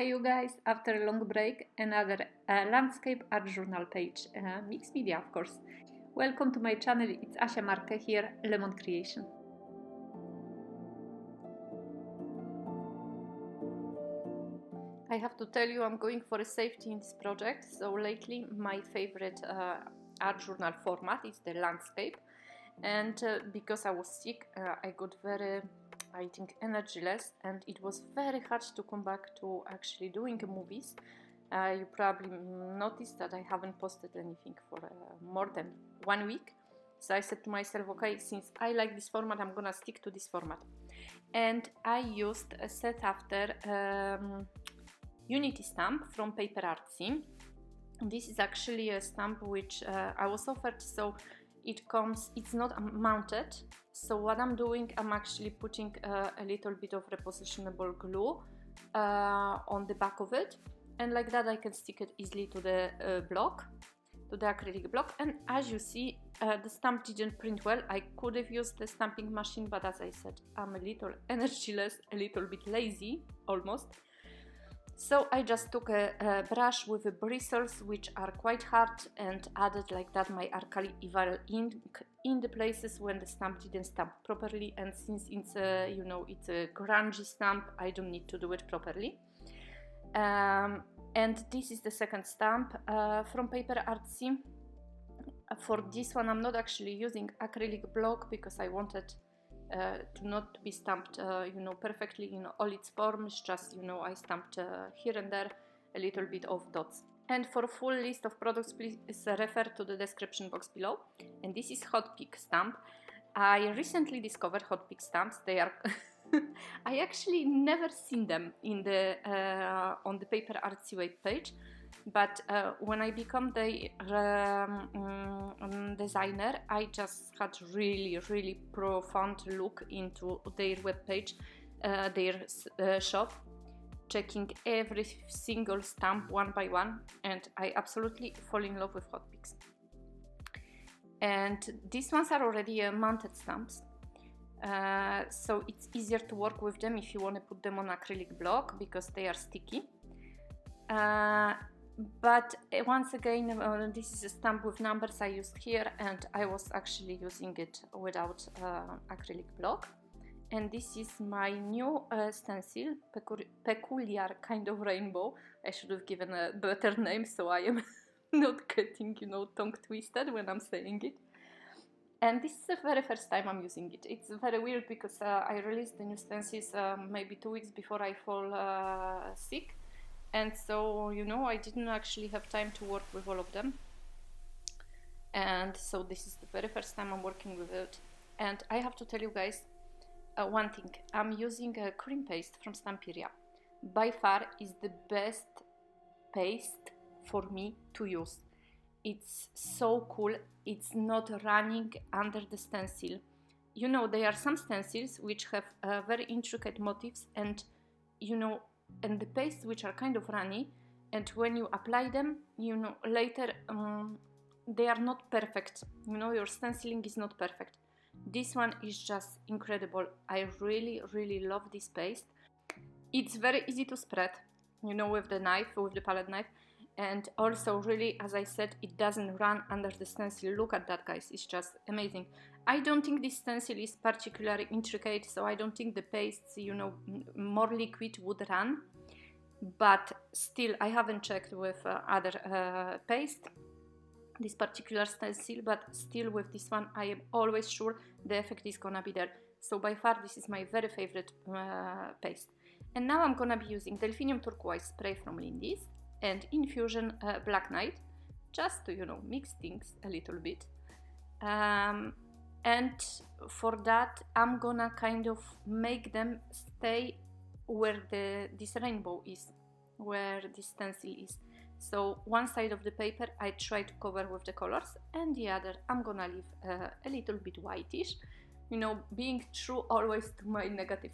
Hey you guys, after a long break, another landscape art journal page, mixed media of course. Welcome to my channel, it's Asia Marquet here, Lemon Creation. I have to tell you I'm going for a safety in this project, so lately my favorite art journal format is the landscape, and because I was sick I got very, I think, energyless, and it was very hard to come back to actually doing movies. You probably noticed that I haven't posted anything for more than 1 week. So I said to myself, okay, since I like this format, I'm gonna stick to this format. And I used a set after Unity stamp from PaperArtsy. This is actually a stamp which I was offered, so it comes, it's not mounted. So what I'm doing, I'm actually putting a little bit of repositionable glue on the back of it, and like that I can stick it easily to the block, to the acrylic block. And as you see, the stamp didn't print well. I could have used the stamping machine, but as I said, I'm a little energyless, a little bit lazy almost. So I just took a brush with the bristles, which are quite hard, and added like that my Archival ink in the places when the stamp didn't stamp properly. And since it's a, you know, it's a grungy stamp, I don't need to do it properly. And this is the second stamp from PaperArtsy. For this one, I'm not actually using acrylic block because I wanted to not be stamped, you know, perfectly in all its forms. Just, you know, I stamped here and there a little bit of dots. And for a full list of products, please refer to the description box below. And this is Hot Pick stamp. I recently discovered Hot Pick stamps. They are I actually never seen them in the on the PaperArtsy web page. But when I become the designer, I just had really profound look into their webpage, their shop, checking every single stamp one by one, and I absolutely fall in love with Hot Picks. And these ones are already mounted stamps, so it's easier to work with them if you want to put them on acrylic block because they are sticky. But once again, this is a stamp with numbers I used here, and I was actually using it without acrylic block. And this is my new stencil, peculiar kind of rainbow. I should have given a better name so I am not getting, you know, tongue twisted when I'm saying it. And this is the very first time I'm using it. It's very weird because I released the new stencils maybe 2 weeks before I fall sick. And so, you know, I didn't actually have time to work with all of them. And so this is the very first time I'm working with it. And I have to tell you guys one thing. I'm using a cream paste from Stamperia. By far is the best paste for me to use. It's so cool. It's not running under the stencil. You know, there are some stencils which have very intricate motifs, and, you know, and the pastes which are kind of runny, and when you apply them, you know, later they are not perfect. You know, your stenciling is not perfect. This one is just incredible. I really love this paste. It's very easy to spread, you know, with the knife, with the palette knife, and also really, as I said, it doesn't run under the stencil. Look at that, guys, it's just amazing. I don't think this stencil is particularly intricate, so I don't think the pastes, you know, more liquid would run. But still, I haven't checked with other paste, this particular stencil, but still with this one, I am always sure the effect is gonna be there. So by far, this is my very favorite paste. And now I'm gonna be using Delphinium Turquoise spray from Lindy and Infusion Black Knight, just to, you know, mix things a little bit. And for that, I'm gonna kind of make them stay where this rainbow is, where this stencil is. So one side of the paper I try to cover with the colors, and the other I'm gonna leave a little bit whitish, you know, being true always to my negative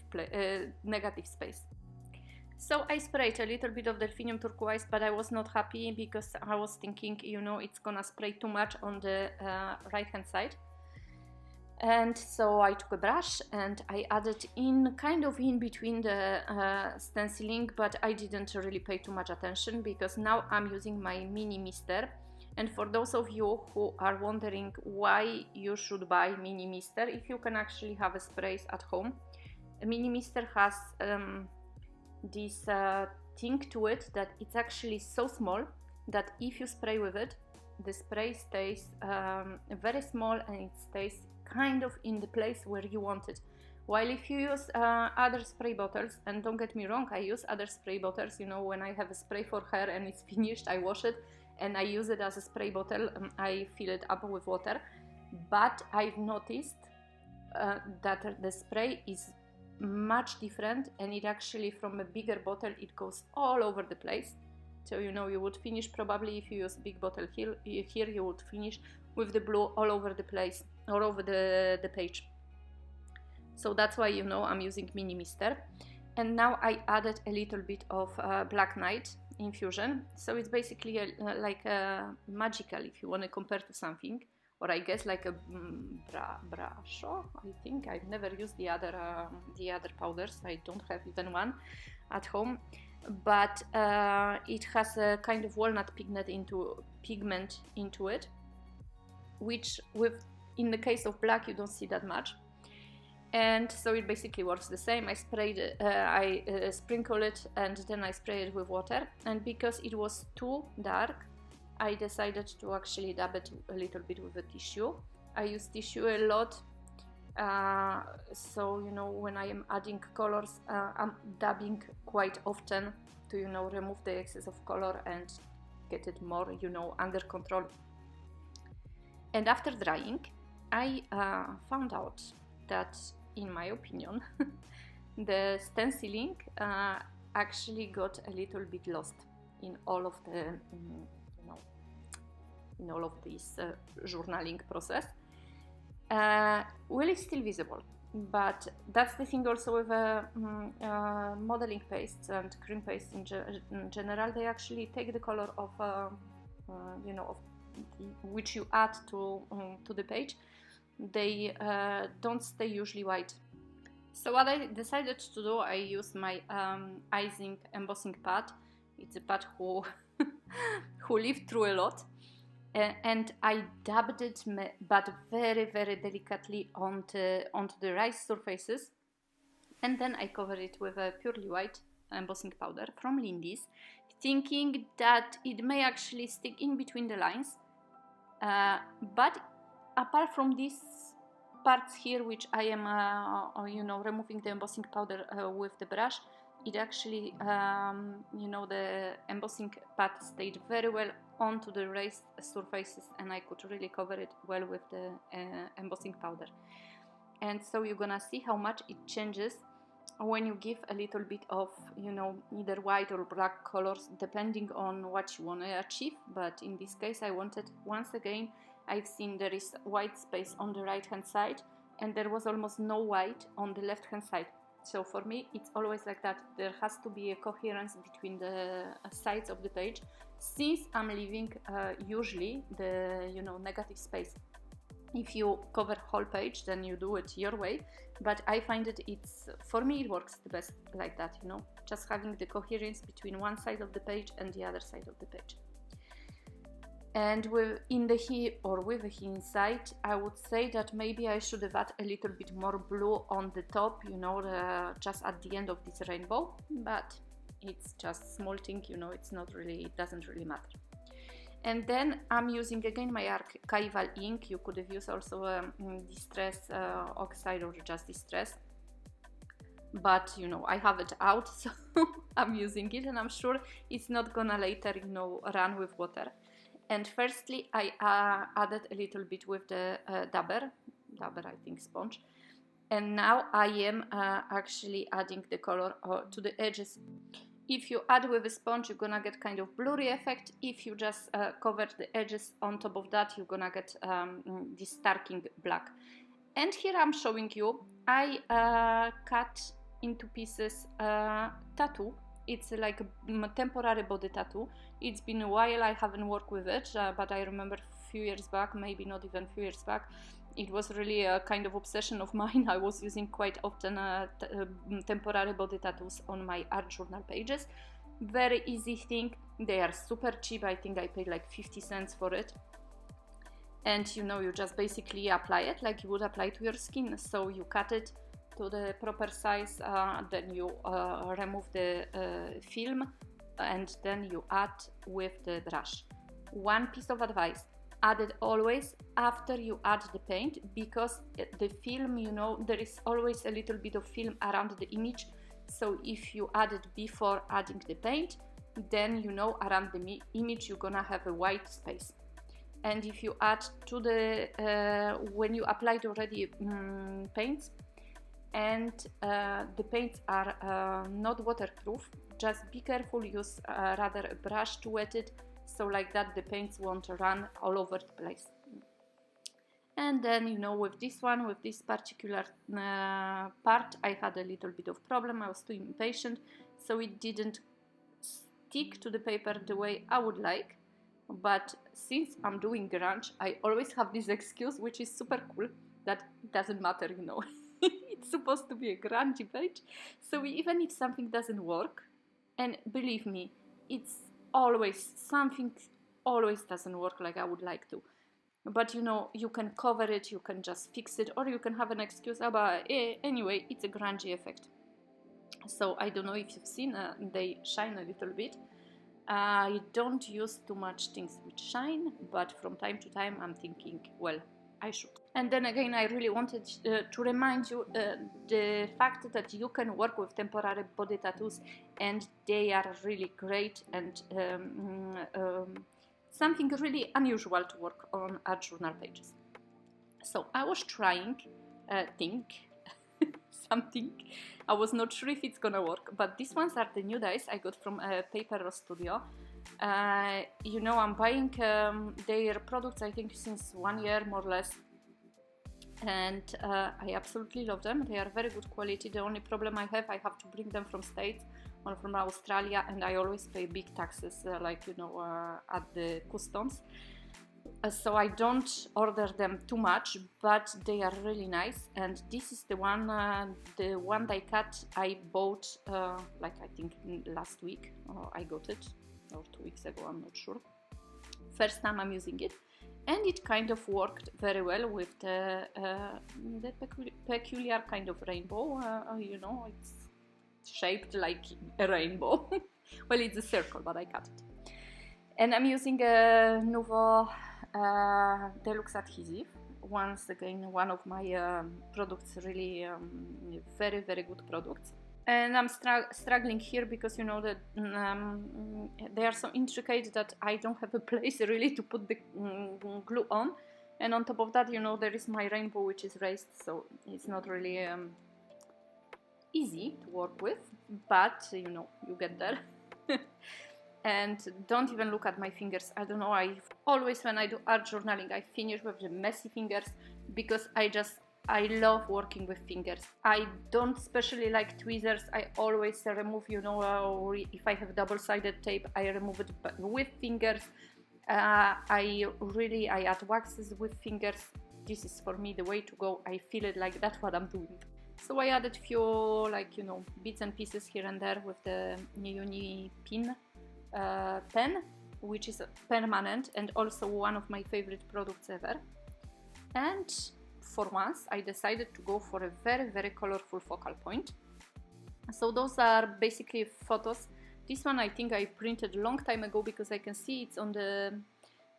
space. So I sprayed a little bit of Delphinium Turquoise, but I was not happy because I was thinking, you know, it's gonna spray too much on the right hand side. And so I took a brush and I added in kind of in between the stenciling, but I didn't really pay too much attention because now I'm using my mini mister. And for those of you who are wondering why you should buy mini mister, if you can actually have a sprays at home, a mini mister has this thing to it that it's actually so small that if you spray with it, the spray stays very small and it stays kind of in the place where you want it. While if you use other spray bottles, and don't get me wrong, I use other spray bottles, you know, when I have a spray for hair and it's finished, I wash it and I use it as a spray bottle, I fill it up with water. But I've noticed that the spray is much different, and it actually, from a bigger bottle, it goes all over the place. So you know, you would finish probably if you use a big bottle here you would finish with the blue all over the place, all over the page. So that's why, you know, I'm using mini mister. And now I added a little bit of Black Knight infusion. So it's basically like a magical, if you want to compare to something, or I guess like a brusho. I think I've never used the other powders. I don't have even one at home, but it has a kind of walnut pigment into it, which in the case of black you don't see that much. And so it basically works the same. I sprayed I sprinkle it and then I spray it with water, and because it was too dark, I decided to actually dab it a little bit with a tissue. I use tissue a lot, so you know, when I am adding colors, I'm dabbing quite often to, you know, remove the excess of color and get it more, you know, under control. And after drying, I found out that, in my opinion, the stenciling actually got a little bit lost in all of the, in all of this journaling process. Well, it's still visible, but that's the thing also with modeling pastes and cream pastes in general. They actually take the color of, you know, of which you add to the page. They don't stay usually white. So what I decided to do, I used my Izink embossing pad. It's a pad who lived through a lot, and I dabbed it, but very, very delicately onto the raised surfaces, and then I covered it with a purely white embossing powder from Lindy's, thinking that it may actually stick in between the lines, but apart from these parts here, which I am, you know, removing the embossing powder with the brush, it actually, you know, the embossing pad stayed very well onto the raised surfaces, and I could really cover it well with the embossing powder. And so you're gonna see how much it changes when you give a little bit of, you know, either white or black colors, depending on what you want to achieve. But in this case, I wanted, once again, I've seen there is white space on the right hand side and there was almost no white on the left hand side. So for me, it's always like that. There has to be a coherence between the sides of the page, since I'm leaving usually the, you know, negative space. If you cover whole page, then you do it your way, but I find it's, for me, it works the best like that, you know, just having the coherence between one side of the page and the other side of the page. And with the inside, I would say that maybe I should have added a little bit more blue on the top, you know, just at the end of this rainbow, but it's just small thing, you know, it's not really, it doesn't really matter. And then I'm using again my Archival ink. You could have used also Distress Oxide or just Distress, but you know, I have it out, so I'm using it, and I'm sure it's not gonna later, you know, run with water. And firstly, I added a little bit with the dabber, I think, sponge. And now I am actually adding the color to the edges. If you add with a sponge, you're gonna get kind of blurry effect. If you just cover the edges on top of that, you're gonna get this starking black. And here I'm showing you, I cut into pieces tattoo. It's like a temporary body tattoo. It's been a while I haven't worked with it, but I remember a few years back, maybe not even a few years back, it was really a kind of obsession of mine. I was using quite often temporary body tattoos on my art journal pages. Very easy thing. They are super cheap. I think I paid like 50 cents for it. And you know, you just basically apply it like you would apply to your skin. So you cut it to the proper size, then you remove the film, and then you add with the brush. One piece of advice: add it always after you add the paint, because the film, you know, there is always a little bit of film around the image. So if you add it before adding the paint, then you know around the image you're gonna have a white space. And if you add to the when you applied already paints, and the paints are not waterproof, just be careful, use rather a brush to wet it, so like that the paints won't run all over the place. And then, you know, with this one, with this particular part, I had a little bit of problem. I was too impatient, so it didn't stick to the paper the way I would like. But since I'm doing grunge, I always have this excuse, which is super cool, that it doesn't matter, you know. It's supposed to be a grungy page, so even if something doesn't work, and believe me, it's always something always doesn't work like I would like to, but you know, you can cover it, you can just fix it, or you can have an excuse about anyway, it's a grungy effect. So I don't know if you've seen, they shine a little bit. I don't use too much things which shine, but from time to time I'm thinking, well, I should. And then again, I really wanted to remind you the fact that you can work with temporary body tattoos, and they are really great, and something really unusual to work on art journal pages. So I was trying something. I was not sure if it's gonna work, but these ones are the new dies I got from PaperArtsy Studio. You know, I'm buying their products, I think, since 1 year more or less, and I absolutely love them. They are very good quality. The only problem I have to bring them from States or from Australia, and I always pay big taxes, like, you know, at the customs. So I don't order them too much, but they are really nice. And this is the one die cut I bought, like I think last week, I got it, or 2 weeks ago, I'm not sure. First time I'm using it, and it kind of worked very well with the peculiar kind of rainbow. You know, it's shaped like a rainbow. Well, it's a circle, but I cut it. And I'm using a Nuvo Deluxe adhesive. Once again, one of my products, really very, very good products. And I'm struggling here because, you know, that they are so intricate that I don't have a place really to put the glue on. And on top of that, you know, there is my rainbow which is raised, so it's not really easy to work with, but you know, you get there. And don't even look at my fingers. I don't know, I always, when I do art journaling, I finish with the messy fingers, because I love working with fingers. I don't especially like tweezers. I always remove, you know, if I have double-sided tape, I remove it with fingers. I add waxes with fingers. This is for me the way to go. I feel it like that's what I'm doing. So I added few, like, you know, bits and pieces here and there with the Uni Pin pen, which is permanent and also one of my favorite products ever. And for once I decided to go for a very, very colorful focal point. So those are basically photos. This one I think I printed a long time ago, because I can see it's on the,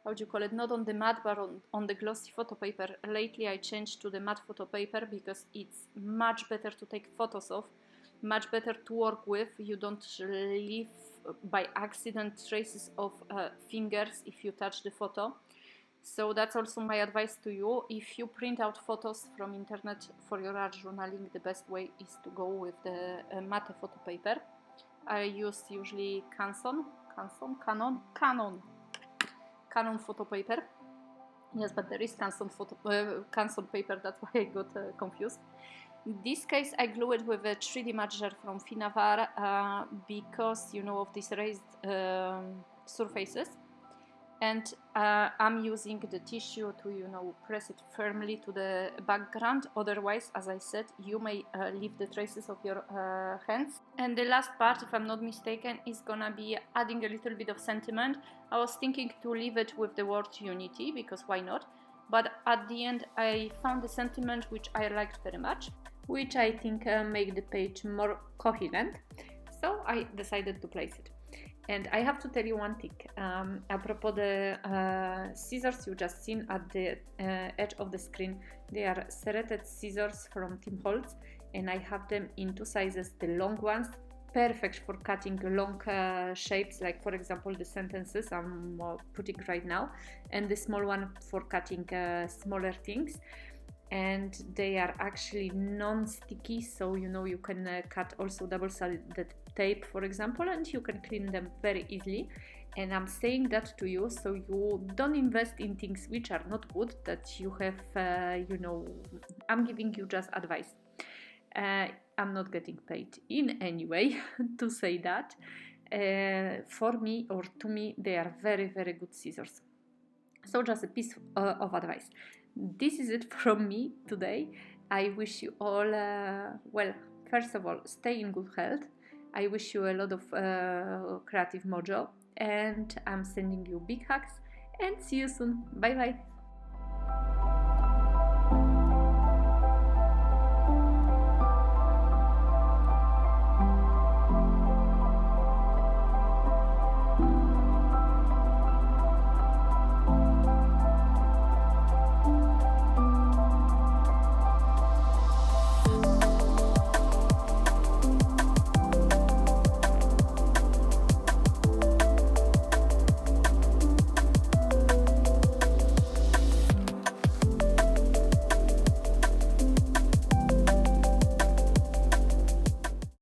how do you call it, not on the matte but on the glossy photo paper. Lately I changed to the matte photo paper because it's much better to take photos of, much better to work with. You don't leave by accident traces of fingers if you touch the photo. So that's also my advice to you. If you print out photos from internet for your art journaling, the best way is to go with the matte photo paper. I use usually Canon photo paper. Yes, but there is Canson paper, that's why I got confused. In this case, I glue it with a 3D matcher from Finnabair because, you know, of these raised surfaces. and I'm using the tissue to, you know, press it firmly to the background. Otherwise, as I said, you may leave the traces of your hands. And the last part, if I'm not mistaken, is gonna be adding a little bit of sentiment. I was thinking to leave it with the word Unity, because why not? But at the end, I found the sentiment which I liked very much, which I think make the page more coherent. So I decided to place it. And I have to tell you one thing, apropos the scissors you just seen at the edge of the screen. They are serrated scissors from Tim Holtz, and I have them in two sizes. The long ones, perfect for cutting long shapes, like for example the sentences I'm putting right now, and the small one for cutting smaller things. And they are actually non-sticky, so you know you can cut also double-sided tape, for example, and you can clean them very easily. And I'm saying that to you so you don't invest in things which are not good, that you have, you know, I'm giving you just advice. I'm not getting paid in any way to say that. For me, or to me, they are very, very good scissors. So just a piece of advice. This is it from me today. I wish you all, well, first of all, stay in good health. I wish you a lot of creative mojo, and I'm sending you big hugs, and see you soon. Bye bye.